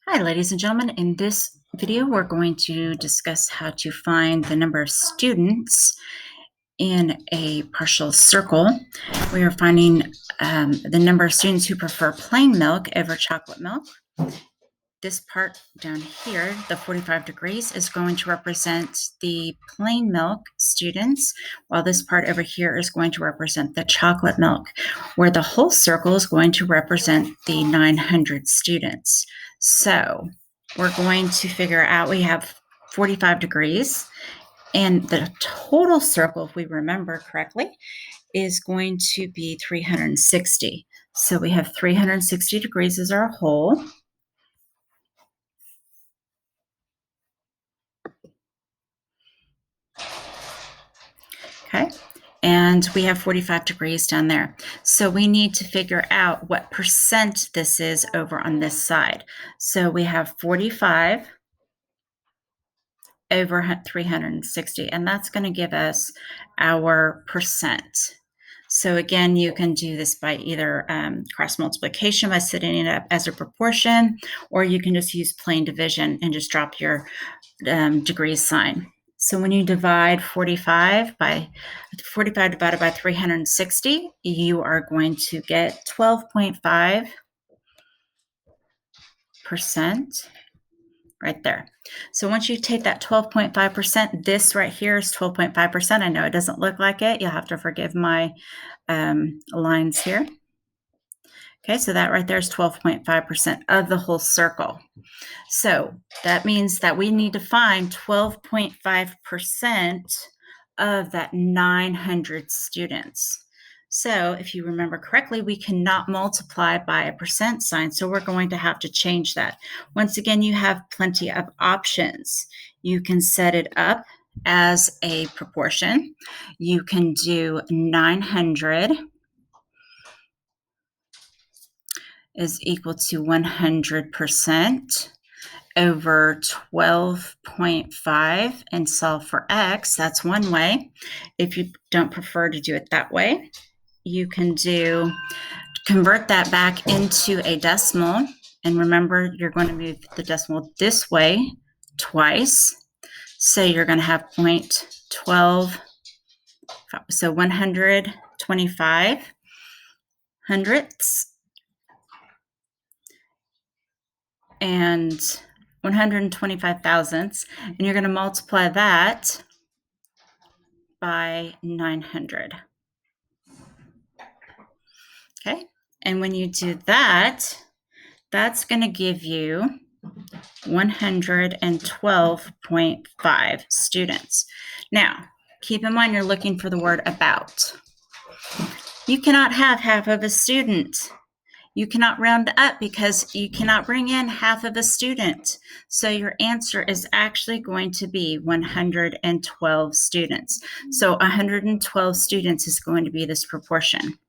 Hi, ladies and gentlemen. In this video, we're going to discuss how to find the number of students in a partial circle. We are finding the number of students who prefer plain milk over chocolate milk. This part down here, the 45 degrees, is going to represent the plain milk students, while this part over here is going to represent the chocolate milk, where the whole circle is going to represent the 900 students. So we're going to figure out, we have 45 degrees, and the total circle, if we remember correctly, is going to be 360. So we have 360 degrees as our whole. Okay, and we have 45 degrees down there. So we need to figure out what percent this is over on this side. So we have 45 over 360, and that's going to give us our percent. So again, you can do this by either cross multiplication by setting it up as a proportion, or you can just use plain division and just drop your degrees sign. So when you divide 45 divided by 360, you are going to get 12.5% right there. So once you take that 12.5%, this right here is 12.5%. I know it doesn't look like it. You'll have to forgive my lines here. Okay, so that right there is 12.5% of the whole circle. So that means that we need to find 12.5% of that 900 students. So if you remember correctly, we cannot multiply by a percent sign, so we're going to have to change that. Once again, you have plenty of options. You can set it up as a proportion. You can do 900 is equal to 100% over 12.5 and solve for x. That's one way. If you don't prefer to do it that way, you can convert that back into a decimal. And remember, you're going to move the decimal this way twice. So you're going to have 0.12, so 125 hundredths and 125 thousandths, and you're going to multiply that by 900. Okay, and when you do that, that's going to give you 112.5 students. Now, keep in mind you're looking for the word about. You cannot have half of a student. You cannot round up because you cannot bring in half of a student. So your answer is actually going to be 112 students. So 112 students is going to be this proportion.